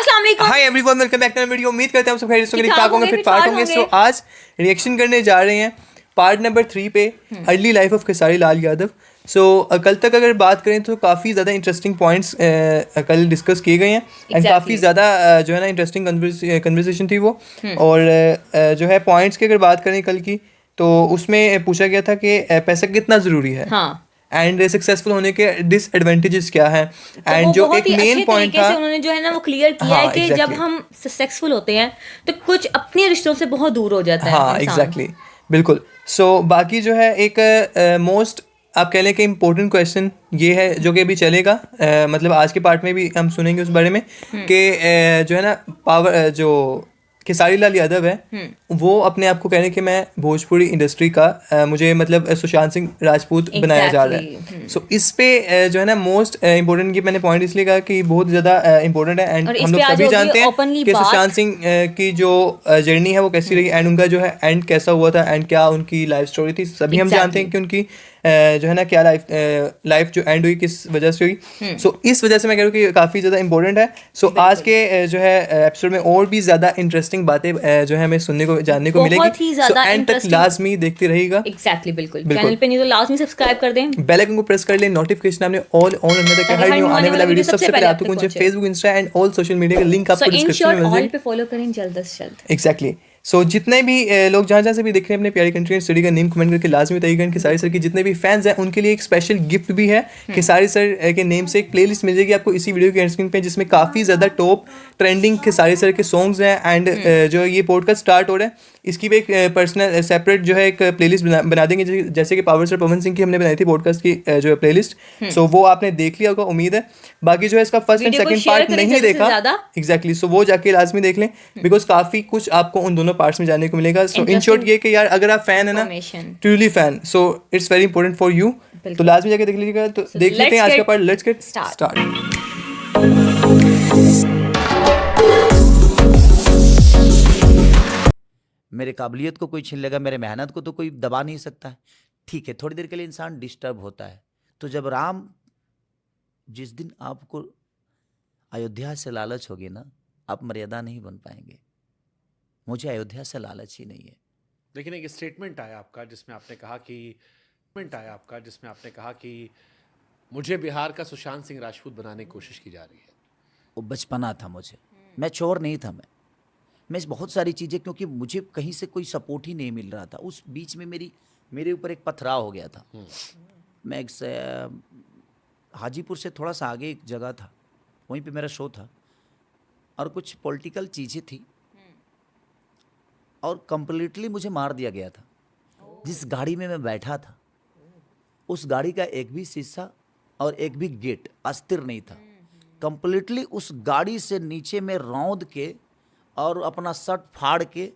अस्सलाम वालेकुम। Hi everyone, welcome back to video. उम्मीद करते हैं आप सब खैरियत से होंगे, ठीक ठाक होंगे, होंगे, फिट फाट फिट होंगे। फाट सो होंगे। आज रिएक्शन करने जा रहे हैं पार्ट नंबर 3 पे, early life of Khesari Lal Yadav. सो कल तक अगर बात करें तो काफ़ी ज़्यादा इंटरेस्टिंग पॉइंट्स कल डिस्कस किए गए हैं एंड काफ़ी ज़्यादा जो है ना इंटरेस्टिंग कन्वर्सेशन थी वो। और जो है पॉइंट्स की अगर बात करें कल की, तो उसमें पूछा गया था कि पैसा कितना ज़रूरी है एंड सक्सेसफुल होने के डिसएडवांटेजेस क्या हैं। तो एंड वो जो बहुत एक ही मेन अच्छे पॉइंट तरीके था, से उन्होंने जो है ना वो क्लियर किया है हाँ कि जब exactly. हम सक्सेसफुल होते हैं तो कुछ अपने रिश्तों से बहुत दूर हो जाता है हाँ इंसान। एग्जैक्टली बिल्कुल। सो बाकी जो है एक मोस्ट आप कह लें कि इम्पोर्टेंट क्वेश्चन ये है जो कि अभी चलेगा, मतलब आज के पार्ट में भी हम सुनेंगे उस बारे में कि जो है ना पावर जो खेसारी लाल यादव है वो अपने आप को कह रहे हैं कि मैं भोजपुरी इंडस्ट्री का मुझे मतलब सुशांत सिंह राजपूत बनाया जा रहा है। सो इस पे जो है ना मोस्ट इम्पोर्टेंट, ये मैंने पॉइंट इसलिए कहा कि बहुत ज़्यादा इम्पोर्टेंट है एंड और इस हम पे लोग आज सभी होगी जानते हैं ओपनली कि बात। सुशांत सिंह की जो जर्नी है वो कैसी रही एंड उनका जो है एंड कैसा हुआ था एंड क्या उनकी लाइफ स्टोरी थी। सभी हम जानते हैं कि उनकी जो है ना क्या लाइफ जो एंड हुई किस वजह से हुई। सो इस वजह से मैं कह रहा हूँ कि काफ़ी ज़्यादा इंपॉर्टेंट है। सो आज के जो है एपिसोड में और भी ज़्यादा इंटरेस्टिंग बातें जो है हमें सुनने को जानने को मिलेगी। बहुत ही ज्यादा एंड तक लाजमी देखते रहिएगा। एग्जैक्टली बिल्कुल। चैनल पे नहीं तो लाजमी सब्सक्राइब कर दें, बेल आइकन को प्रेस कर लें, नोटिफिकेशन आपने ऑल ऑन रखना ताकि हर न्यू आने वाला वीडियो सबसे पहले आपको पहुंचे। Facebook, Insta and all social media का लिंक आपको इन डिस्क्रिप्शन शॉर्ट में मिल ऑल जाएगा। पे फॉलो करें जल्द से जल्द। एग्जैक्टली। सो जितने भी लोग जहाँ जहाँ से भी देख रहे हैं अपने प्यारी कंट्री स्टडी का नेम कमेंट करके लाजमी बताइएगा। खेसारी सर के जितने भी फैंस हैं उनके लिए एक स्पेशल गिफ्ट भी है। खेसारी सर के नेम से एक प्लेलिस्ट मिल जाएगी आपको इसी वीडियो के स्क्रीन पे, जिसमें काफ़ी ज़्यादा टॉप ट्रेंडिंग खेसारी सर के सॉन्ग्स हैं एंड जो ये पॉडकास्ट स्टार्ट हो रहा है इसकी भी एक पर्सनल सेपरेट जो है एक प्लेलिस्ट बना देंगे, जैसे कि पावर स्टार पवन सिंह की हमने बनाई थी पॉडकास्ट की जो है प्लेलिस्ट। सो वो आपने देख लिया होगा उम्मीद है। बाकी जो है इसका फर्स्ट एंड सेकंड पार्ट नहीं देखा एग्जैक्टली, सो वो जाके लाजमी देख लें बिकॉज काफ़ी कुछ आपको उन दोनों पार्ट्स में जानने को मिलेगा। सो इन शॉर्ट ये कि यार अगर आप फैन है ना, truly fan, so it's very important for you, तो लाजमी जाके देख लीजिएगा। तो देख लेते हैं आज का पार्ट। Let's get start. मेरे काबिलियत को कोई छीन लेगा, मेरे मेहनत को तो कोई दबा नहीं सकता है। ठीक है, थोड़ी देर के लिए इंसान डिस्टर्ब होता है। तो जब राम, जिस दिन आपको अयोध्या से लालच होगी ना, आप मर्यादा नहीं बन पाएंगे। मुझे अयोध्या से लालच ही नहीं है। लेकिन एक स्टेटमेंट आया आपका जिसमें आपने कहा कि मुझे बिहार का सुशांत सिंह राजपूत बनाने की कोशिश की जा रही है। वो बचपना था मुझे, मैं चोर नहीं था। मैं बहुत सारी चीज़ें, क्योंकि मुझे कहीं से कोई सपोर्ट ही नहीं मिल रहा था। उस बीच में मेरे ऊपर एक पथराव हो गया था। मैं एक हाजीपुर से थोड़ा सा आगे एक जगह था, वहीं पे मेरा शो था और कुछ पॉलिटिकल चीज़ें थी और कंप्लीटली मुझे मार दिया गया था। जिस गाड़ी में मैं बैठा था उस गाड़ी का एक भी शीशा और एक भी गेट अस्थिर नहीं था। कंप्लीटली उस गाड़ी से नीचे में रौंद के और अपना शर्ट फाड़ के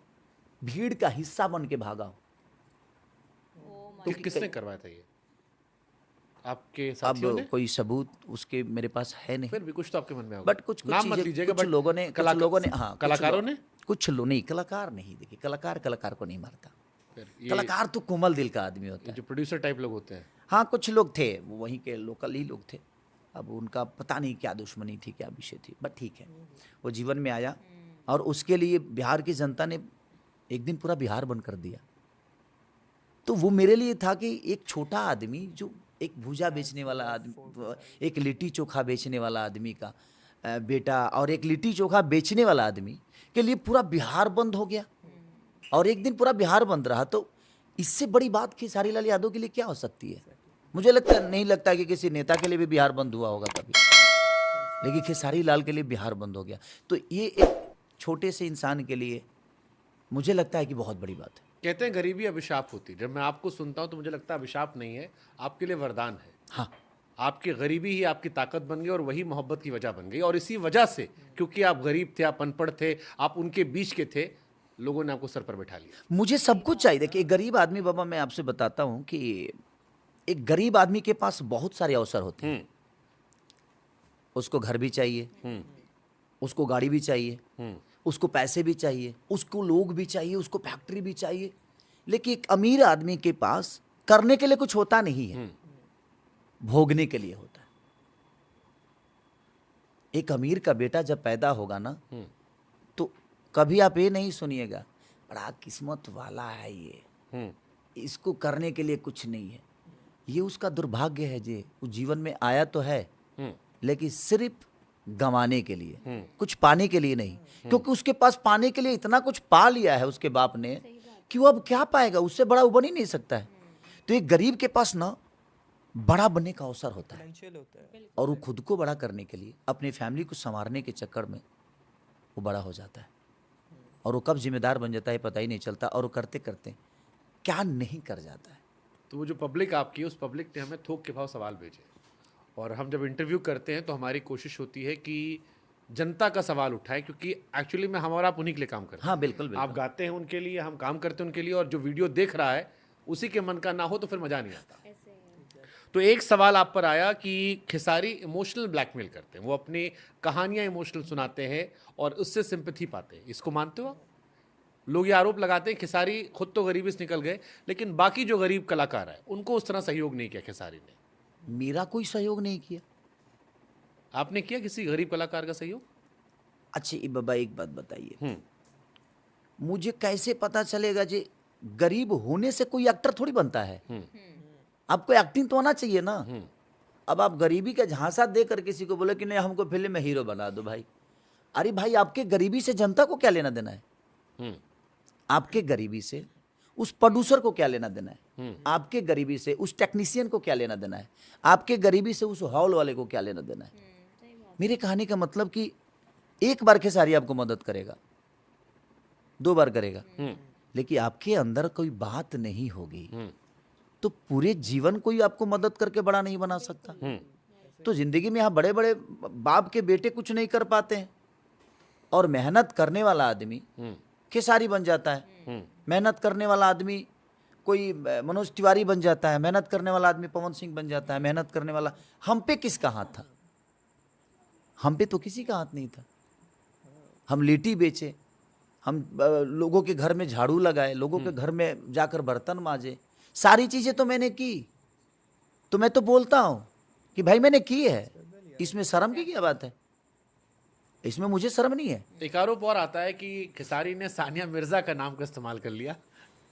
भीड़ का हिस्सा बन के भागा। तो किसने करवाया था ये? आपके साथियों ने? कोई सबूत उसके मेरे पास है नहीं। फिर भी कुछ तो आपके मन में होगा। बट कुछ नाम मत लीजिएगा, कुछ लोगों ने हाँ, कलाकारों ने कुछ लोग नहीं, कलाकार नहीं। देखिए, कलाकार को नहीं मारता। कलाकार तो कोमल दिल का आदमी होता है। जो प्रोड्यूसर टाइप लोग होते हैं। हाँ, कुछ लोग थे, वो वहीं के लोकल ही लोग थे। अब उनका पता नहीं क्या दुश्मनी थी, क्या विषय थी, बट ठीक है, वो जीवन में आया और उसके लिए बिहार की जनता ने एक दिन पूरा बिहार बंद कर दिया। तो वो मेरे लिए था कि एक छोटा आदमी, जो एक भूजा बेचने वाला आदमी, एक लिट्टी चोखा बेचने वाला आदमी का बेटा और एक लिट्टी चोखा बेचने वाला आदमी के लिए पूरा बिहार बंद हो गया और एक दिन पूरा बिहार बंद रहा। तो इससे बड़ी बात खेसारी लाल यादव के लिए क्या हो सकती है? मुझे नहीं लगता कि किसी नेता के लिए भी बिहार बंद हुआ होगा कभी, लेकिन खेसारी लाल के लिए बिहार बंद हो गया। तो ये एक छोटे से इंसान के लिए मुझे लगता है कि बहुत बड़ी बात है। कहते हैं गरीबी अभिशाप होती है। जब मैं आपको सुनता हूं तो मुझे लगता है अभिशाप नहीं है, आपके लिए वरदान है। हाँ, आपकी गरीबी ही आपकी ताकत बन गई और वही मोहब्बत की वजह बन गई। और इसी वजह से, क्योंकि आप गरीब थे, आप अनपढ़ थे, आप उनके बीच के थे, लोगों ने आपको सर पर बैठा लिया। मुझे सब कुछ चाहिए। देखिए, एक गरीब आदमी, बाबा मैं आपसे बताता हूँ कि एक गरीब आदमी के पास बहुत सारे अवसर होते हैं। उसको घर भी चाहिए, उसको गाड़ी भी चाहिए, उसको पैसे भी चाहिए, उसको लोग भी चाहिए, उसको फैक्ट्री भी चाहिए। लेकिन एक अमीर आदमी के पास करने के लिए कुछ होता नहीं है, भोगने के लिए होता है। एक अमीर का बेटा जब पैदा होगा ना, तो कभी आप ये नहीं सुनिएगा बड़ा किस्मत वाला है ये, इसको करने के लिए कुछ नहीं है। ये उसका दुर्भाग्य है जे वो जीवन में आया तो है, लेकिन सिर्फ गंवाने के लिए, कुछ पाने के लिए नहीं। क्योंकि उसके पास पाने के लिए इतना कुछ पा लिया है उसके बाप ने कि वो अब क्या पाएगा, उससे बड़ा वो बन ही नहीं सकता है। तो एक गरीब के पास ना बड़ा बनने का अवसर होता है, Potential होता है। और वो खुद को बड़ा करने के लिए, अपनी फैमिली को संवारने के चक्कर में वो बड़ा हो जाता है, और वो कब जिम्मेदार बन जाता है पता ही नहीं चलता, और वो करते करते क्या नहीं कर जाता है। तो वो जो पब्लिक आपकी है, उस पब्लिक ने हमें थोक के भाव सवाल भेजे, और हम जब इंटरव्यू करते हैं तो हमारी कोशिश होती है कि जनता का सवाल उठाए, क्योंकि एक्चुअली में हम और आप उन्हीं के लिए काम करते हैं। हाँ बिल्कुल बिल्कुल। आप गाते हैं उनके लिए, हम काम करते हैं उनके लिए, और जो वीडियो देख रहा है उसी के मन का ना हो तो फिर मजा नहीं आता। तो एक सवाल आप पर आया कि खेसारी इमोशनल ब्लैकमेल करते हैं, वो अपनी कहानियां इमोशनल सुनाते हैं और उससे सिंपैथी पाते हैं, इसको मानते हो आप? लोग ये आरोप लगाते हैं खेसारी खुद तो गरीबी से निकल गए, लेकिन बाकी जो गरीब कलाकार है उनको उस तरह सहयोग नहीं किया खेसारी ने। मेरा कोई सहयोग नहीं किया। आपने किया किसी गरीब कलाकार का सहयोग? अच्छा ये बाबा एक बात बताइए, मुझे कैसे पता चलेगा जी गरीब होने से कोई एक्टर थोड़ी बनता है? आपको एक्टिंग तो आना चाहिए ना। अब आप गरीबी का झांसा देकर किसी को बोले कि नहीं हमको फिल्म में हीरो बना दो भाई, अरे भाई आपके गरीबी से जनता को क्या लेना देना है? आपके गरीबी से उस प्रोड्यूसर को क्या लेना देना है? आपके गरीबी से उस टेक्नीशियन को क्या लेना देना है? आपके गरीबी से उस हॉल वाले को क्या लेना देना है? मेरे कहानी का मतलब कि एक बार खेसारी आपको मदद करेगा, 2 बार करेगा, लेकिन आपके अंदर कोई बात नहीं होगी तो पूरे जीवन कोई आपको मदद करके बड़ा नहीं बना सकता। तो जिंदगी में यहाँ बड़े बड़े बाप के बेटे कुछ नहीं कर पाते हैं, और मेहनत करने वाला आदमी खेसारी बन जाता है, मेहनत करने वाला आदमी कोई मनोज तिवारी बन जाता है, मेहनत करने वाला आदमी पवन सिंह बन जाता है, मेहनत करने वाला। हम पे किसका हाथ था? हम पे तो किसी का हाथ नहीं था। हम लिट्टी बेचे, हम लोगों के घर में झाड़ू लगाए, लोगों के घर में जाकर बर्तन मांजे, सारी चीजें तो मैंने की। तो मैं तो बोलता हूं कि भाई मैंने की है, इसमें शर्म की क्या बात है? इसमें मुझे शर्म नहीं है। एक आरोप और आता है कि खेसारी ने सानिया मिर्जा का नाम का इस्तेमाल कर लिया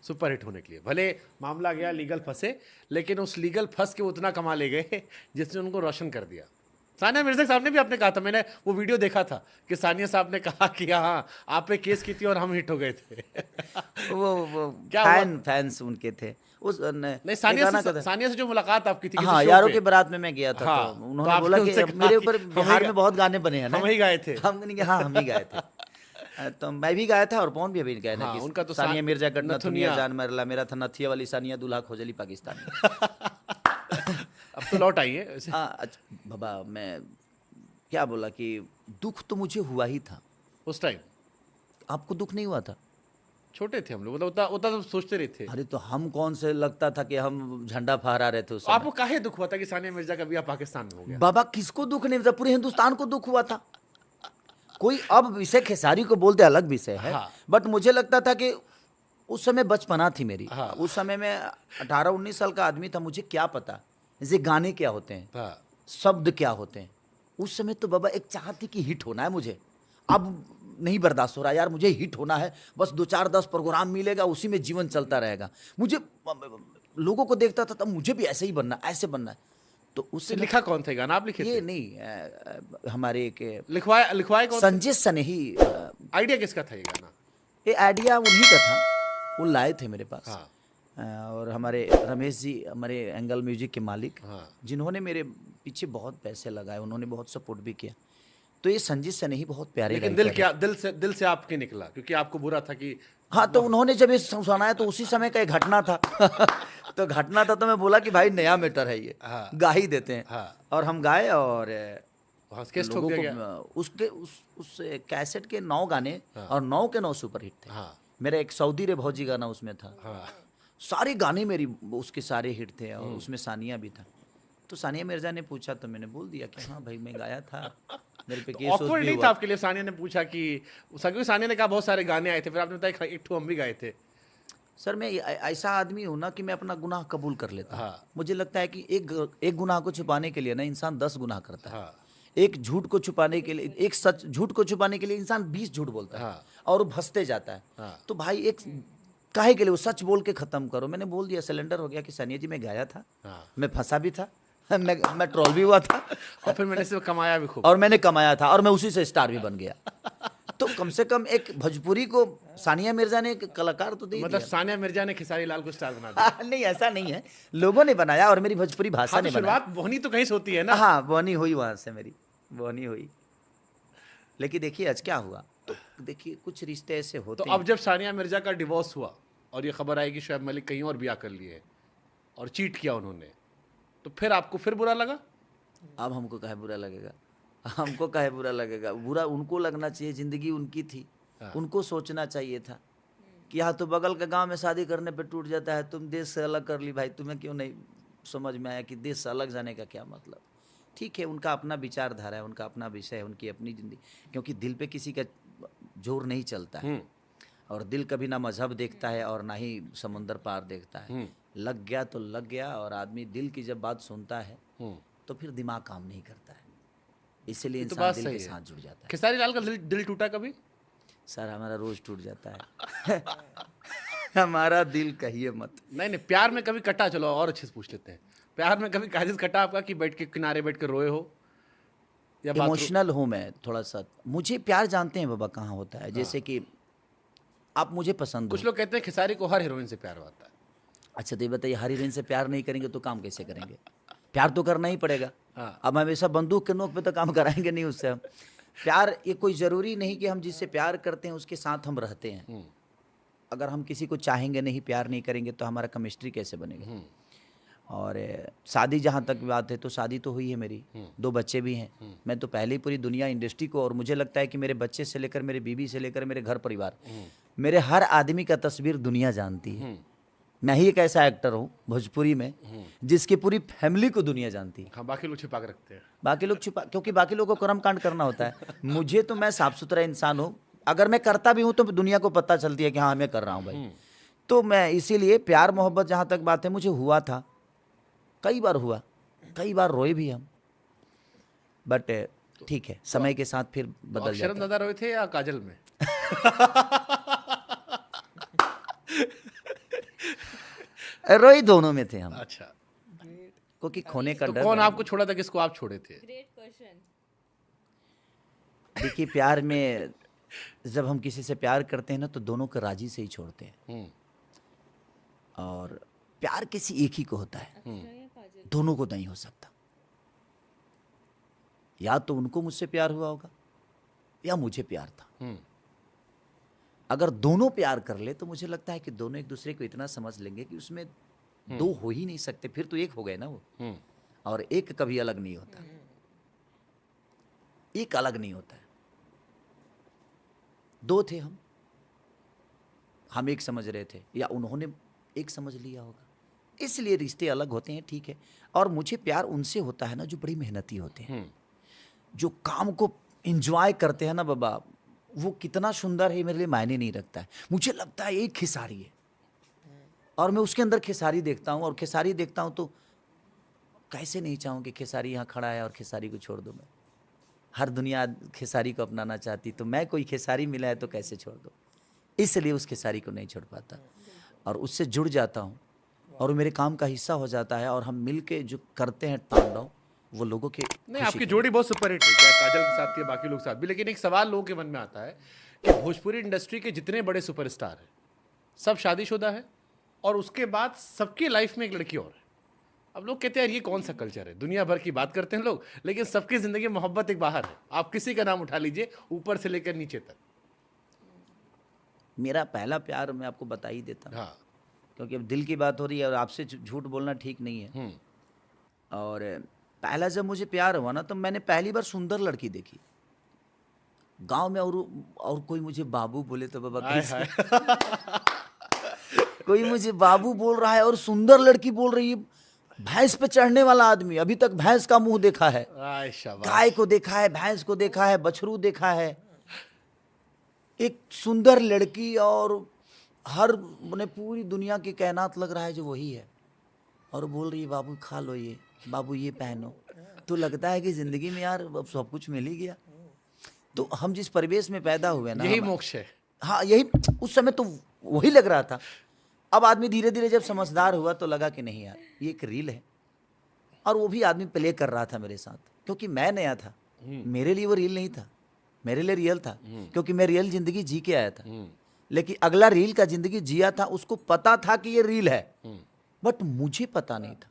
सुपरहिट होने के लिए। भले मामला गया लीगल फंसे, लेकिन उस लीगल फंस के उतना कमा ले गए जिसने उनको रोशन कर दिया। सानिया मिर्जा के सामने भी आपने कहा था, मैंने वो वीडियो देखा था कि सानिया साहब ने कहा कि हाँ आप पे केस की थी और हम हिट हो गए थे। वो क्या फैंस उनके थे उस नहीं, सानिया से जो मुलाकात आपकी थी हाँ किसी यारों शो के पे, बारात में मैं गया था। हाँ, तो तो उन्होंने आपने बोला उनसे कि कहा मेरे कि ऊपर बिहार में बहुत गाने बने हैं ना, हम ही गाए थे। हमने कहा हाँ हम ही गाए थे। तो मैं भी गाया था और पवन भी अभी गाया था हाँ, कि उनका तो सानिया मिर्जा का नथुनिया। नथुनिया जान मरला, मेरा था नथिया वाली सानिया दूल्हा खोजली पाकिस्तानी। अब तो लौट आई है। हाँ अच्छा बाबा, मैं क्या बोला कि दुख तो मुझे हुआ ही था। उस टाइम आपको दुख नहीं हुआ था? छोटे थे हम लोग, मतलब उतना उतना तो सोचते रहे थे। अरे तो हम कौन से लगता था कि हम झंडा फहरा रहे थे उस समय? आपको काहे दुख हुआ था कि सानिया मिर्जा का ब्याह पाकिस्तान में हो गया? बाबा किसको दुख नहीं था? पूरे हिंदुस्तान को दुख हुआ था। कोई अब विषय खेसारी को बोलते अलग विषय है, हाँ। बट मुझे लगता था कि उस समय बचपना थी मेरी। हाँ। उस समय में 18-19 साल का आदमी था, मुझे क्या पता जैसे गाने क्या होते हैं, हाँ। शब्द क्या होते हैं। उस समय तो बाबा एक चाह थी कि हिट होना है मुझे। अब नहीं बर्दाश्त हो रहा यार, मुझे हिट होना है, बस 2-4-10 प्रोग्राम मिलेगा, उसी में जीवन चलता रहेगा। मुझे लोगों को देखता था तब मुझे भी ऐसे ही बनना, ऐसे बनना है। तो उससे लिखा कौन था गाना? आप लिखे ये थे? नहीं हमारे एक लिखवाए कौन? संजय सनेही। आइडिया किसका था ये गाना? ये आइडिया उन्हीं का था, वो लाए थे मेरे पास। हाँ। और हमारे रमेश जी, हमारे एंगल म्यूजिक के मालिक, हाँ। जिन्होंने मेरे पीछे बहुत पैसे लगाए, उन्होंने बहुत सपोर्ट भी किया। तो ये संजय सनेही बहुत प्यारे लेकिन गायक हैं। दिल से आपके निकला, क्योंकि आपको बुरा था कि हाँ, तो उन्होंने जब ये सुनाया तो उसी समय का एक घटना था। तो घटना था तो मैं बोला कि भाई नया मैटर है ये, हाँ। गा ही देते हैं। हाँ। और हम गाए और वहाँ केस ठोक लोगों दिया को गया। उसके उस कैसेट के 9 गाने और 9 के 9 सुपरहिट थे। हाँ। मेरा एक सऊदी रे भौजी गाना उसमें था। हाँ। सारे गाने मेरी उसके सारे हिट थे, और उसमें सानिया भी था। तो सानिया मिर्जा ने पूछा तो मैंने बोल दिया कि हाँ भाई मैं गाया था, मेरे पे केस ऑकवर्ड भी नहीं हुआ। था आपके लिए? सानिया ने पूछा कि सानिया ने कहा बहुत सारे गाने आए थे, फिर आपने बताया एक ठो हम भी गाए थे। सर मैं ऐसा आदमी हूं ना कि मैं अपना गुनाह कबूल कर लेता हूं। हाँ। मुझे लगता है कि एक गुनाह को छुपाने के लिए ना इंसान 10 गुनाह करता है। हाँ। एक झूठ को छुपाने के लिए, एक सच झूठ को छुपाने के लिए इंसान 20 झूठ बोलता है हाँ। और वो फंसते जाता है। हाँ। तो भाई एक काहे के लिए वो सच बोल के खत्म करो। मैंने बोल दिया, सिलेंडर हो गया कि सनिया जी मैं गया था, हाँ। मैं फंसा भी था, मैं ट्रोल भी हुआ था और फिर मैंने सिर्फ कमाया भी खूब। और मैंने कमाया था और मैं उसी से स्टार भी बन गया। तो कम से कम एक भोजपुरी को सानिया मिर्जा ने एक कलाकार तो दे मतलब दिया। सानिया मिर्जा ने खेसारी लाल को स्टार बना दिया। नहीं ऐसा नहीं है, लोगों ने बनाया और मेरी भोजपुरी भाषा हाँ, ने तो बनाया। शुरुआत बोनी तो कहीं से होती है ना। हाँ बोनी हुई, वहां से मेरी बोनी हुई। लेकिन देखिए आज क्या हुआ, तो देखिए कुछ रिश्ते ऐसे तो होते अब जब सानिया मिर्जा का डिवोर्स हुआ और ये खबर आई कि शोएब मलिक कहीं और ब्याह कर लिए और चीट किया उन्होंने, तो फिर आपको फिर बुरा लगा? अब हमको काहे बुरा लगेगा, हमको काहे बुरा लगेगा। बुरा उनको लगना चाहिए, जिंदगी उनकी थी, उनको सोचना चाहिए था कि यहाँ तो बगल के गांव में शादी करने पे टूट जाता है, तुम देश से अलग कर ली भाई, तुम्हें क्यों नहीं समझ में आया कि देश से अलग जाने का क्या मतलब। ठीक है, उनका अपना विचारधारा है, उनका अपना विषय है, उनकी अपनी जिंदगी, क्योंकि दिल पे किसी का जोर नहीं चलता है और दिल कभी ना मजहब देखता है और ना ही समुंदर पार देखता है। लग गया तो लग गया, और आदमी दिल की जब बात सुनता है तो फिर दिमाग काम नहीं करता है, इसलिए तो इंसान बात दिल सही के है। साथ जुड़ जाता है। खेसारी लाल का दिल टूटा कभी? सर हमारा रोज टूट जाता है हमारा दिल कहिए मत। नहीं नहीं, प्यार में कभी कटा? चलो और अच्छे से पूछ लेते हैं, प्यार में कभी काजिज कटा आपका कि बैठ के किनारे बैठ के रोए हो या इमोशनल हूँ मैं थोड़ा सा। मुझे प्यार जानते हैं बाबा कहाँ होता है, जैसे कि आप मुझे पसंद हो। कुछ लोग कहते हैं खेसारी को हर हीरोइन से प्यार होता है। अच्छा तो ये बताइए, हर हीरोइन से प्यार नहीं करेंगे तो काम कैसे करेंगे? प्यार तो करना ही पड़ेगा। हाँ। अब हमेशा बंदूक के नोक पे तो काम कराएंगे नहीं उससे हम। प्यार ये कोई ज़रूरी नहीं कि हम जिससे प्यार करते हैं उसके साथ हम रहते हैं। अगर हम किसी को चाहेंगे नहीं, प्यार नहीं करेंगे तो हमारा केमिस्ट्री कैसे बनेगा? और शादी जहाँ तक बात है तो शादी तो हुई है मेरी, 2 बच्चे भी हैं। मैं तो पहले ही पूरी दुनिया इंडस्ट्री को, और मुझे लगता है कि मेरे बच्चे से लेकर मेरे बीवी से लेकर मेरे घर परिवार, मेरे हर आदमी का तस्वीर दुनिया जानती है। मैं ही एक ऐसा एक्टर हूँ भोजपुरी में जिसकी पूरी फैमिली को दुनिया जानती है। हाँ, बाकी लोग छिपा के रखते हैं। बाकी लोग छुपा, क्योंकि बाकी लोगों को कर्म कांड करना होता है। मुझे तो, मैं साफ सुथरा इंसान हूँ, अगर मैं करता भी हूँ तो दुनिया को पता चलती है कि हाँ मैं कर रहा हूँ भाई। तो मैं इसीलिए प्यार मोहब्बत जहाँ तक बात है, मुझे हुआ था, कई बार हुआ, कई बार रोए भी हम, बट ठीक है, समय के साथ फिर बदल अक्षरम जाता दादा रोए थे या काजल में? है। रोए दोनों में थे हम, अच्छा, क्योंकि खोने का तो डर कौन है। आपको छोड़ा था, किसको आप छोड़े थे? देखिए प्यार में जब हम किसी से प्यार करते हैं ना तो दोनों को राजी से ही छोड़ते हैं, और प्यार किसी एक ही को होता है, दोनों को नहीं हो सकता। या तो उनको मुझसे प्यार हुआ होगा या मुझे प्यार था। अगर दोनों प्यार कर ले तो मुझे लगता है कि दोनों एक दूसरे को इतना समझ लेंगे कि उसमें 2 हो ही नहीं सकते, फिर तो एक हो गए ना वो। और एक कभी अलग नहीं होता, एक अलग नहीं होता है। 2 थे हम एक समझ रहे थे या उन्होंने एक समझ लिया होगा, इसलिए रिश्ते अलग होते हैं, ठीक है। और मुझे प्यार उनसे होता है ना जो बड़ी मेहनती होते हैं, जो काम को एंजॉय करते हैं ना बाबा, वो कितना सुंदर है मेरे लिए मायने नहीं रखता है। मुझे लगता है एक खेसारी है और मैं उसके अंदर खेसारी देखता हूँ, और खेसारी देखता हूँ तो कैसे नहीं चाहूँ कि खेसारी यहाँ खड़ा है और खेसारी को छोड़ दूँ मैं। हर दुनिया खेसारी को अपनाना चाहती, तो मैं कोई खेसारी मिला है तो कैसे छोड़ दूँ, इसलिए उस खेसारी को नहीं छोड़ पाता और उससे जुड़ जाता हूँ और वो मेरे काम का हिस्सा हो जाता है, और हम मिल के जो करते हैं तांडव, वो लोगों के नहीं, आपकी जोड़ी बहुत सुपर हिट है, चाहे काजल के साथ या बाकी लोग साथ भी। लेकिन एक सवाल लोगों के मन में आता है कि भोजपुरी इंडस्ट्री के जितने बड़े सुपरस्टार हैं सब शादीशुदा है और उसके बाद सबकी लाइफ में एक लड़की और है। अब लोग कहते हैं यार ये कौन सा कल्चर है, दुनिया भर की बात करते हैं लोग, लेकिन सबकी जिंदगी में मोहब्बत एक बाहर है। आप किसी का नाम उठा लीजिए, ऊपर से लेकर नीचे तक। मेरा पहला प्यार मैं आपको बता ही देता हूँ, हाँ, क्योंकि अब दिल की बात हो रही है और आपसे झूठ बोलना ठीक नहीं है। और पहला जब मुझे प्यार हुआ ना, तो मैंने पहली बार सुंदर लड़की देखी गांव में, और कोई मुझे बाबू बोले तो बाबा कैसे कोई मुझे बाबू बोल रहा है और सुंदर लड़की बोल रही है। भैंस पे चढ़ने वाला आदमी, अभी तक भैंस का मुंह देखा है, आय शाबाश। गाय को देखा है, भैंस को देखा है, बछरू देखा है, एक सुंदर लड़की, और हर ने पूरी दुनिया की कायनात लग रहा है जो वही है, और बोल रही है बाबू खा लो ये, बाबू ये पहनो, तो लगता है कि जिंदगी में यार अब सब कुछ मिल ही गया। तो हम जिस परिवेश में पैदा हुए ना, यही मोक्ष है। हाँ यही, उस समय तो वही लग रहा था। अब आदमी धीरे धीरे जब समझदार हुआ तो लगा कि नहीं यार ये एक रील है, और वो भी आदमी प्ले कर रहा था मेरे साथ, क्योंकि मैं नया था। मेरे लिए वो रील नहीं था, मेरे लिए रियल था, क्योंकि मैं रियल जिंदगी जी के आया था। लेकिन अगला रील का जिंदगी जिया था, उसको पता था कि ये रील है, बट मुझे पता नहीं था।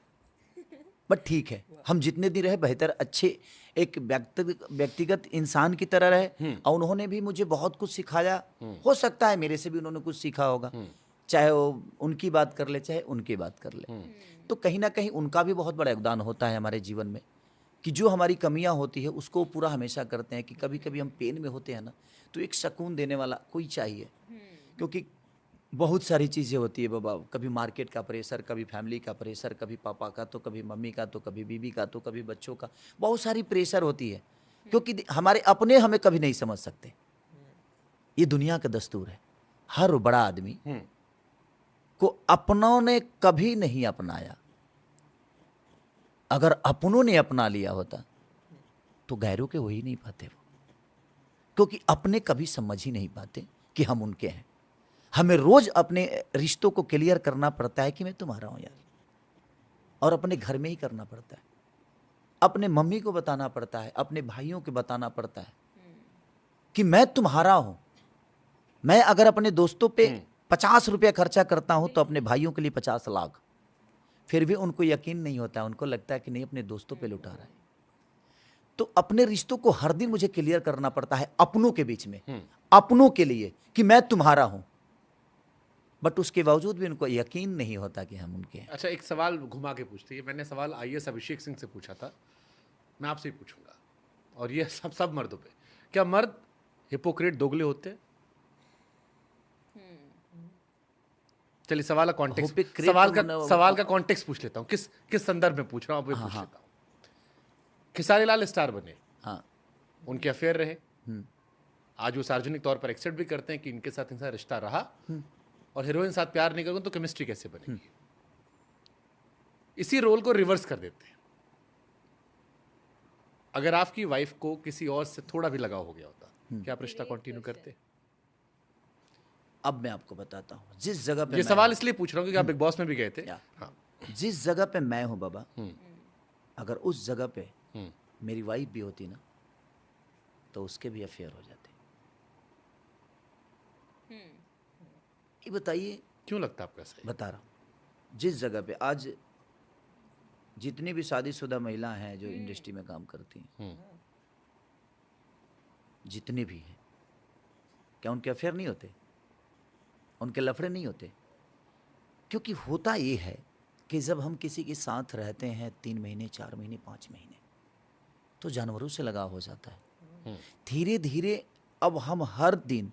बट ठीक है, हम जितने दिन रहे बेहतर, अच्छे एक व्यक्तिगत इंसान की तरह रहे, और उन्होंने भी मुझे बहुत कुछ सिखाया। हो सकता है मेरे से भी उन्होंने कुछ सीखा होगा, चाहे वो उनकी बात कर ले चाहे उनकी बात कर ले। तो कहीं ना कहीं उनका भी बहुत बड़ा योगदान होता है हमारे जीवन में, कि जो हमारी कमियां होती है उसको पूरा हमेशा करते हैं। कि कभी कभी हम पेन में होते हैं ना, तो एक सुकून देने वाला कोई चाहिए, क्योंकि बहुत सारी चीज़ें होती है बाबा। कभी मार्केट का प्रेशर, कभी फैमिली का प्रेशर, कभी पापा का, तो कभी मम्मी का, तो कभी बीवी का, तो कभी बच्चों का। बहुत सारी प्रेशर होती है, क्योंकि हमारे अपने हमें कभी नहीं समझ सकते। ये दुनिया का दस्तूर है। हर बड़ा आदमी को अपनों ने कभी नहीं अपनाया। अगर अपनों ने अपना लिया होता तो गैरों के हो ही नहीं पाते वो, क्योंकि अपने कभी समझ ही नहीं पाते कि हम उनके हैं। हमें रोज अपने रिश्तों को क्लियर करना पड़ता है कि मैं तुम्हारा हूं यार, और अपने घर में ही करना पड़ता है। अपने मम्मी को बताना पड़ता है, अपने भाइयों को बताना पड़ता है कि मैं तुम्हारा हूं। मैं अगर अपने दोस्तों पे 50 रुपया खर्चा करता हूं तो अपने भाइयों के लिए 50 लाख, फिर भी उनको यकीन नहीं होता है। उनको लगता है कि नहीं, अपने दोस्तों पे लुटा रहा है। तो अपने रिश्तों को हर दिन मुझे क्लियर करना पड़ता है अपनों के बीच में, अपनों के लिए, कि मैं तुम्हारा हूं। बट उसके बावजूद भी उनको यकीन नहीं होता कि हम उनके हैं। अच्छा, एक सवाल घुमा के पूछते हैं। मैंने सवाल IAS अभिषेक सिंह से पूछा था, मैं आपसे ही पूछूंगा, और ये सब मर्दों पे। क्या मर्द हिपोक्रेट, दोगले होते हैं? चलिए सवाल का कॉन्टेक्स्ट, सवाल का कॉन्टेक्स्ट पूछ लेता हूँ। किस संदर्भ में पूछ रहा हूँ, आप पूछ लेता हूँ। खेसारी लाल स्टार बने, हाँ, उनके अफेयर रहे, आज वो सार्वजनिक तौर पर एक्सेप्ट भी करते हैं कि इनके साथ इनका रिश्ता रहा, और हीरोइन साथ प्यार नहीं करूँ तो केमिस्ट्री कैसे बनेगी। इसी रोल को रिवर्स कर देते हैं। अगर आपकी वाइफ को किसी और से थोड़ा भी लगाव हो गया होता, क्या आप रिश्ता कंटिन्यू करते? अब मैं आपको बताता हूँ, जिस जगह पे ये सवाल इसलिए पूछ रहा हूँ क्योंकि आप बिग बॉस में भी गए थे। हाँ। जिस जगह पे मैं हूँ बाबा, अगर उस जगह पे मेरी वाइफ भी होती ना, तो उसके भी अफेयर हो जाते। ये बताइए क्यों लगता है आपको ऐसा? बता रहा हूँ, जिस जगह पे आज जितनी भी शादीशुदा महिला हैं जो इंडस्ट्री में काम करती हैं, जितने भी हैं, क्या उनके अफेयर नहीं होते? उनके लफड़े नहीं होते? क्योंकि होता ये है कि जब हम किसी के साथ रहते हैं 3 महीने, 4 महीने, 5 महीने, तो जानवरों से लगाव हो जाता है। धीरे धीरे अब हम हर दिन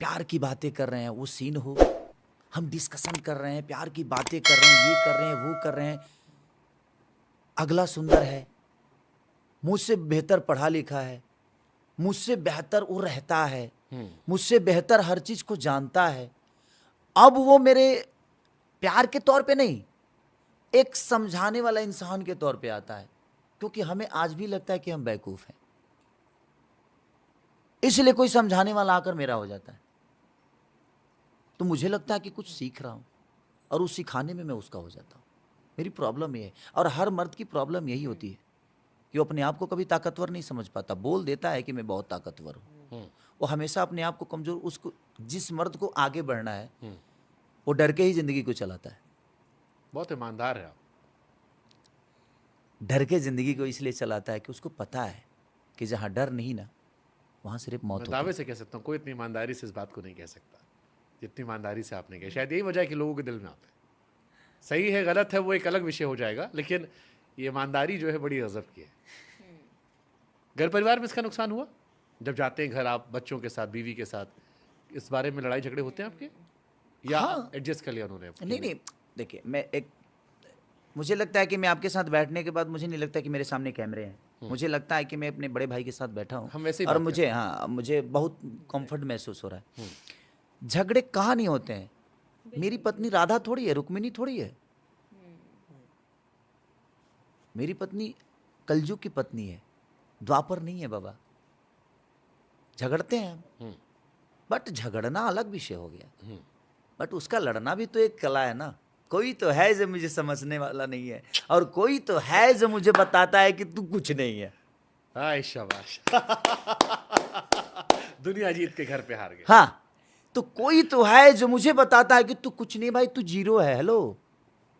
प्यार की बातें कर रहे हैं, वो सीन हो, हम डिस्कशन कर रहे हैं, प्यार की बातें कर रहे हैं, ये कर रहे हैं, वो कर रहे हैं। अगला सुंदर है, मुझसे बेहतर पढ़ा लिखा है, मुझसे बेहतर वो रहता है, मुझसे बेहतर हर चीज को जानता है। अब वो मेरे प्यार के तौर पे नहीं, एक समझाने वाला इंसान के तौर पे आता है, क्योंकि हमें आज भी लगता है कि हम बेवकूफ हैं, इसलिए कोई समझाने वाला आकर मेरा हो जाता है, तो मुझे लगता है कि कुछ सीख रहा हूं, और उस सिखाने में मैं उसका हो जाता हूं। मेरी प्रॉब्लम ये है, और हर मर्द की प्रॉब्लम यही होती है कि वो अपने आप को कभी ताकतवर नहीं समझ पाता। बोल देता है कि मैं बहुत ताकतवर हूं, वो हमेशा अपने आप को कमजोर। उसको जिस मर्द को आगे बढ़ना है, वो डर के ही जिंदगी को चलाता है। बहुत ईमानदार है आप। डर के जिंदगी को इसलिए चलाता है कि उसको पता है कि जहां डर नहीं ना, वहां सिर्फ मौत मैं होती दावे से कह सकता हूँ, कोई इतनी ईमानदारी से इस बात को नहीं कह सकता जितनी ईमानदारी से आपने कहा। शायद यही वजह है कि लोगों के दिल में आप है। सही है गलत है वो एक अलग विषय हो जाएगा, लेकिन ये ईमानदारी जो है बड़ी गजब की है। घर परिवार में इसका नुकसान हुआ जब जाते हैं घर आप बच्चों के साथ, बीवी के साथ, इस बारे में लड़ाई झगड़े होते हैं आपके, या एडजस्ट कर लिया उन्होंने? नहीं, देखिए, मुझे लगता है कि मैं आपके साथ बैठने के बाद मुझे नहीं लगता कि मेरे सामने कैमरे हैं। मुझे लगता है कि मैं अपने बड़े भाई के साथ बैठा हूँ, हम वैसे ही और बात मुझे बहुत कंफर्ट महसूस हो रहा है। झगड़े कहाँ नहीं होते हैं। मेरी पत्नी राधा थोड़ी है, रुक्मिणी थोड़ी है। मेरी पत्नी कलयुग की पत्नी है, द्वापर नहीं है बाबा। झगड़ते हैं हम, बट झगड़ना अलग विषय हो गया, बट उसका लड़ना भी तो एक कला है ना। कोई तो है जो मुझे समझने वाला नहीं है, और कोई तो है जो मुझे बताता है कि तू कुछ नहीं है। हाय शाबाश। दुनिया जीत के घर पे हार गए। हाँ, तो कोई तो है जो मुझे बताता है कि तू कुछ नहीं भाई, तू जीरो है। हेलो,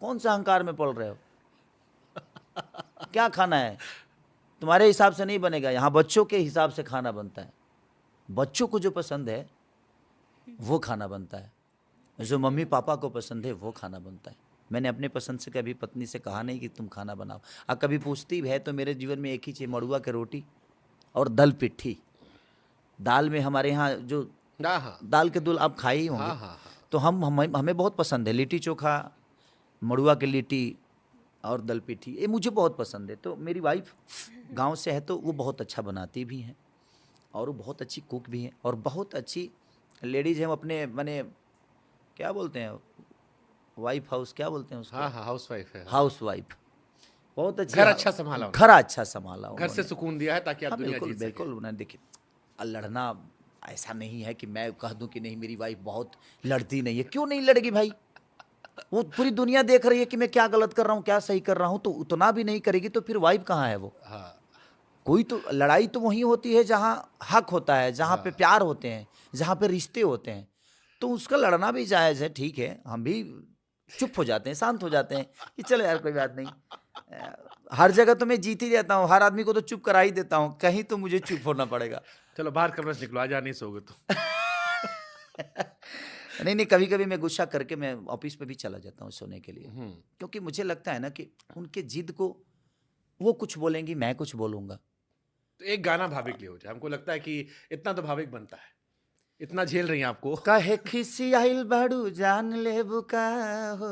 कौन सा अहंकार में पड़ रहे हो? क्या खाना है? तुम्हारे हिसाब से नहीं बनेगा, यहाँ बच्चों के हिसाब से खाना बनता है। बच्चों को जो पसंद है वो खाना बनता है, जो मम्मी पापा को पसंद है वो खाना बनता है। मैंने अपने पसंद से कभी पत्नी से कहा नहीं कि तुम खाना बनाओ। और कभी पूछती भी है तो मेरे जीवन में एक ही चीज़, मड़ुआ की रोटी और दल पिट्ठी। दाल में हमारे यहाँ जो हाँ, दाल के दुल आप खाए ही होंगे। हाँ। तो हमें बहुत पसंद है। लिट्टी चोखा, मड़ुआ की लिट्टी और दल पिट्ठी, ये मुझे बहुत पसंद है। तो मेरी वाइफ गांव से है तो वो बहुत अच्छा बनाती भी हैं, और वो बहुत अच्छी कुक भी हैं, और बहुत अच्छी लेडीज हैं। अपने मैंने क्या बोलते हैं, वाइफ हाउस क्या बोलते हैं उसको? हाँ, हाउस वाइफ है। हाउस वाइफ बहुत अच्छी। घर अच्छा संभाला घर अच्छा संभाला घर से सुकून दिया है ताकि आप हाँ, दुनिया बिल्कुल जीत सकें। बिल्कुल। उन्होंने देखिए, लड़ना ऐसा नहीं है कि मैं कह दूं कि नहीं मेरी वाइफ बहुत लड़ती नहीं है। क्यों नहीं लड़ेगी भाई? वो पूरी दुनिया देख रही है कि मैं क्या गलत कर रहा हूँ, क्या सही कर रहा हूँ, तो उतना भी नहीं करेगी तो फिर वाइफ कहाँ है वो? हाँ, कोई तो लड़ाई तो वहीं होती है जहाँ हक होता है, जहाँ पे प्यार होते हैं, जहाँ पे रिश्ते होते हैं। तो उसका लड़ना भी जायज़ है, ठीक है। हम भी चुप हो जाते हैं, शांत हो जाते हैं कि चलो यार कोई बात नहीं। हर जगह तो मैं जीत ही जाता हूँ, हर आदमी को तो चुप करा ही देता हूँ, कहीं तो मुझे चुप होना पड़ेगा। चलो बाहर कमरे से निकलो, आज नहीं सोओगे तो। नहीं, कभी कभी मैं गुस्सा करके मैं ऑफिस पे भी चला जाता हूँ सोने के लिए, क्योंकि मुझे लगता है ना कि उनके जिद को वो कुछ बोलेंगी, मैं कुछ बोलूँगा। तो एक गाना भाविक लिए हो जाए, हमको लगता है कि इतना तो भाविक बनता है, इतना झेल रही हैं आपको। कहे खिसियाइल बाड़ू जान ले बुका हो,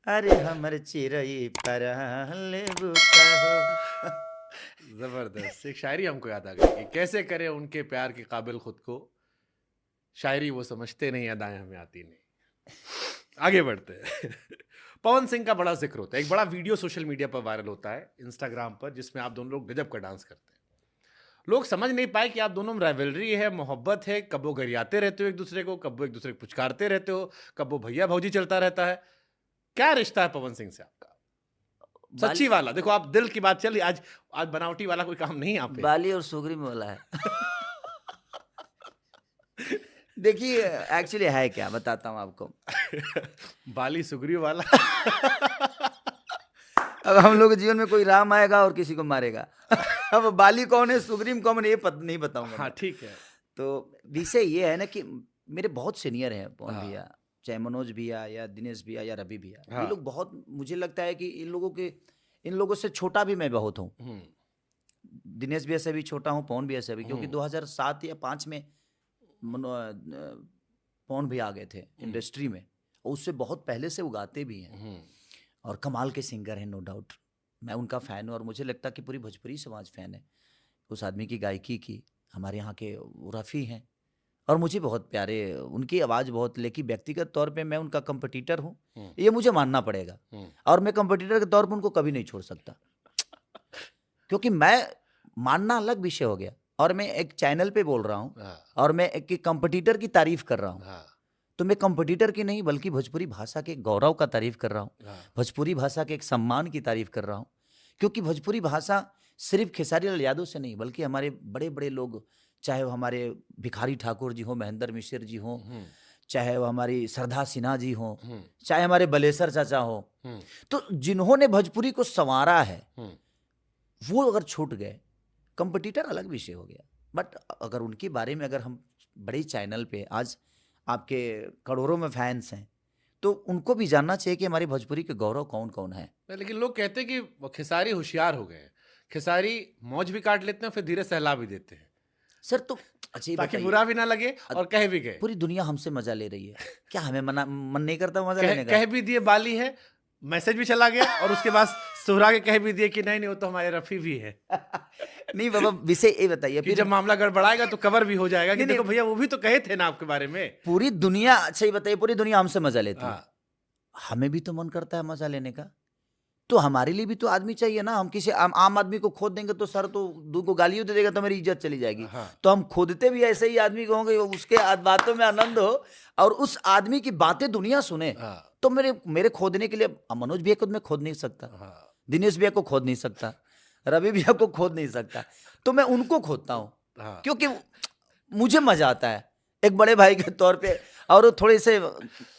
अरे हमर चिरई परान ले बुका हो। जबरदस्त। एक शायरी हमको याद आ गई कि कैसे करें उनके प्यार के काबिल खुद को, शायरी वो समझते नहीं, अदाएं हमें आती नहीं। आगे बढ़ते हैं। पवन सिंह का बड़ा जिक्र होता है, एक बड़ा वीडियो सोशल मीडिया पर वायरल होता है, इंस्टाग्राम पर, जिसमें आप दोनों लोग गजब का डांस करते हैं। लोग समझ नहीं पाए कि आप दोनों में राइवलरी है, मोहब्बत है, कब वो गरियाते रहते हो एक दूसरे को, कब वो एक दूसरे को पुचकारते रहते हो, कब वो भैया भौजी चलता रहता है। क्या रिश्ता है पवन सिंह से आपका? सच्ची वाला। देखो आप दिल की बात चल, आज बनावटी वाला कोई काम नहीं आप पे। बाली और सुगरी में वाला है। देखिए एक्चुअली है क्या, बताता हूँ आपको। बाली सुगरी वाला। अब हम लोग के जीवन में कोई राम आएगा और किसी को मारेगा। अब बाली कौन है, सुग्रीव कौन है, ये नहीं बताऊंगा। हाँ ठीक है। तो विषय ये है ना कि मेरे बहुत सीनियर हैं पवन हाँ। भैया, चाहे मनोज भैया या दिनेश भैया या रवि भैया। हाँ। ये लोग बहुत, मुझे लगता है कि इन लोगों से छोटा भी मैं बहुत हूँ। दिनेश भैया से भी छोटा हूँ, पवन भैया से भी, क्योंकि 2007 या 5 में पवन भैया आ गए थे इंडस्ट्री में, और उससे बहुत पहले से उगाते भी हैं, और कमाल के सिंगर हैं, नो डाउट। मैं उनका फ़ैन हूँ, और मुझे लगता है कि पूरी भोजपुरी समाज फ़ैन है उस आदमी की गायकी की। हमारे यहाँ के रफ़ी हैं, और मुझे बहुत प्यारे, उनकी आवाज़ बहुत। लेकिन व्यक्तिगत तौर पे मैं उनका कंपटीटर हूँ, ये मुझे मानना पड़ेगा, और मैं कंपटीटर के तौर पे उनको कभी नहीं छोड़ सकता। क्योंकि मैं मानना अलग विषय हो गया, और मैं एक चैनल पे बोल रहा हूँ, और मैं एक कंपटीटर की तारीफ कर रहा हूँ। तो मैं कंपटीटर की नहीं, बल्कि भोजपुरी भाषा के गौरव का तारीफ कर रहा हूँ, भोजपुरी भाषा के एक सम्मान की तारीफ कर रहा हूँ। क्योंकि भोजपुरी भाषा सिर्फ खेसारी लाल यादव से नहीं, बल्कि हमारे बड़े बड़े लोग, चाहे वो हमारे भिखारी ठाकुर जी हों, महेंद्र मिश्र जी हों, चाहे वो हमारी श्रद्धा सिन्हा जी हों, चाहे हमारे बलेसर चाचा हों, तो जिन्होंने भोजपुरी को संवारा है, वो अगर छूट गए, कंपटीटर अलग विषय हो गया। बट अगर उनके बारे में, अगर हम बड़े चैनल पे, आज आपके करोड़ों में फैंस हैं, तो उनको भी जानना चाहिए कि हमारी भोजपुरी के गौरव कौन कौन है। लेकिन लोग कहते हैं कि खेसारी होशियार हो गए हैं, खेसारी मौज भी काट लेते हैं, फिर धीरे सहला भी देते हैं। सर तो अच्छा, ताकि बुरा भी ना लगे और कह भी गए। पूरी दुनिया हमसे मजा ले रही है, क्या हमें मन नहीं करता मजा लेने का? कह भी दिए बाली है, मैसेज भी चला गया, और उसके बाद सुहरा के कह भी दिए कि नहीं वो तो हमारे रफी भी है। नहीं बाबा, विषय ये बताइए कि जब मामला गड़बड़ाएगा तो कवर भी हो जाएगा कि देखो भैया वो भी तो कहे थे ना आपके बारे में। पूरी दुनिया, अच्छा ये बताइए, पूरी दुनिया हमसे मजा लेती है, हाँ। हमें भी तो मन करता है मजा लेने का। तो हमारे लिए भी तो आदमी चाहिए ना। हम किसी आम आदमी को खोद देंगे तो सर तो दू को गालियों दे देगा तो मेरी इज्जत चली जाएगी। हाँ। तो हम खोदते भी ऐसे ही आदमी को होंगे, उसके बातों में आनंद हो और उस आदमी की बातें दुनिया सुने। हाँ। तो मेरे खोदने के लिए मनोज भैया को मैं खोद नहीं सकता, हाँ। दिनेश भैया को खोद नहीं सकता, रवि भैया को खोद नहीं सकता, तो मैं उनको खोदता हूँ। हाँ। क्योंकि मुझे मजा आता है एक बड़े भाई के तौर पे, और वो थोड़े से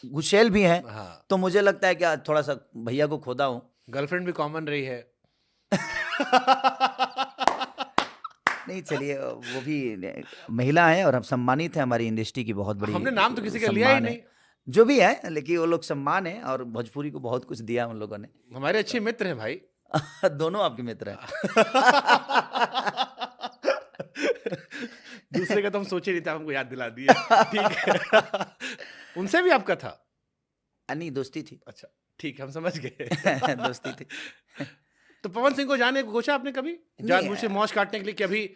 गुस्सेल भी हैं। हाँ। तो मुझे लगता है कि आज थोड़ा सा भैया को खोदा हूँ। गर्लफ्रेंड भी कॉमन रही है। नहीं चलिए, वो भी महिला है और हम सम्मानित है, हमारी इंडस्ट्री की बहुत बड़ी। हमने नाम तो किसी का लिया ही सम्मान है। नहीं। जो भी है, लेकिन वो लोग सम्मान है और भोजपुरी को बहुत कुछ दिया उन लोगों ने। हमारे अच्छे मित्र हैं भाई। दोनों आपके मित्र हैं। दूसरे का तो हम सोचे नहीं था, हमको याद दिला दिया। ठीक है। उनसे भी आपका था? नहीं, दोस्ती थी। अच्छा ठीक है, हम समझ गए। दोस्ती थी। तो पवन सिंह को जाने को सोचा आपने कभी, नहीं, जानबूझ से मौज काटने के लिए कि अभी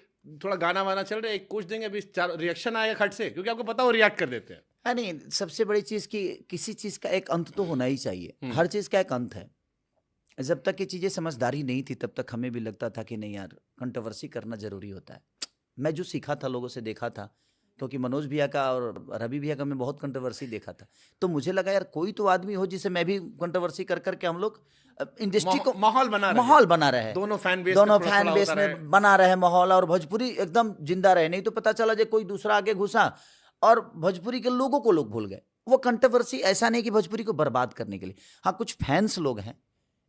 थोड़ा गाना वाना चल रहा है, एक कुछ देंगे, अभी चार रिएक्शन आएगा खट से, क्योंकि आपको पता वो रिएक्ट कर देते हैं। नहीं, सबसे बड़ी चीज कि किसी चीज का एक अंत तो होना ही चाहिए। हर चीज का एक अंत है। जब तक ये चीजें समझदारी नहीं थी तब तक हमें भी लगता था कि नहीं यार, कंट्रोवर्सी करना जरूरी होता है। मैं जो सीखा था, लोगों से देखा था, क्योंकि मनोज भैया का और रवि भैया का मैं बहुत कंट्रोवर्सी देखा था, तो मुझे लगा यार कोई तो आदमी हो जिसे मैं भी कंट्रोवर्सी कर करके हम लोग इंडस्ट्री को माहौल बना रहे। दोनों फैन बेस में बना रहे माहौल, और भोजपुरी एकदम जिंदा रहे। नहीं तो पता चला जो कोई दूसरा आगे घुसा और भोजपुरी के लोगों को लोग भूल गए। वो कंट्रोवर्सी ऐसा नहीं कि भोजपुरी को बर्बाद करने के लिए। हाँ, कुछ फैंस लोग हैं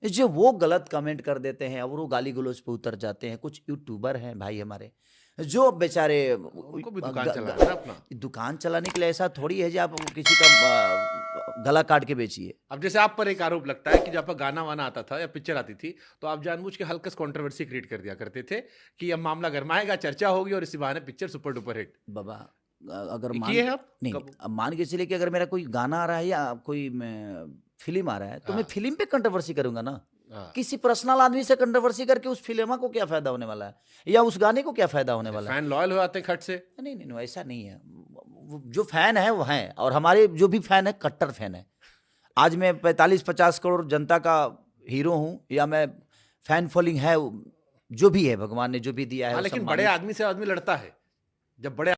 जो वो गलत कमेंट कर देते हैं और वो गाली गलौज पे उतर जाते हैं। कुछ यूट्यूबर हैं भाई हमारे जो बेचारे, उनको भी दुकान चलाना है अपना। दुकान चलाने के लिए ऐसा थोड़ी है जो आप किसी का गला काट के बेचिए। अब जैसे आप पर एक आरोप लगता है कि जब आपका गाना वाना आता था या पिक्चर आती थी तो आप जानबूझ के हल्का कंट्रोवर्सी क्रिएट कर दिया करते थे कि अब मामला गरमाएगा, चर्चा होगी और इसी बहाने पिक्चर सुपर डुपर हिट। बाबा, अगर किए हैं आप? नहीं, अब मान के चलिए कि अगर मेरा कोई गाना आ रहा है या कोई फिल्म आ रहा है तो मैं फिल्म पे कंट्रोवर्सी करूंगा ना। किसी पर्सनल आदमी से कंट्रोवर्सी करके उस फिल्म को क्या फायदा होने वाला है, या उस गाने को क्या फायदा होने वाला है? फैन लॉयल हो जाते हैं खट से। नहीं, ऐसा नहीं है। जो फैन है वो है, और हमारे जो भी फैन है कट्टर फैन है। आज मैं 45-50 करोड़ जनता का हीरो हूं, या मैं फैन फॉलोइंग है, जो भी है भगवान ने जो भी दिया है। लेकिन बड़े आदमी से आदमी लड़ता है, जब बड़े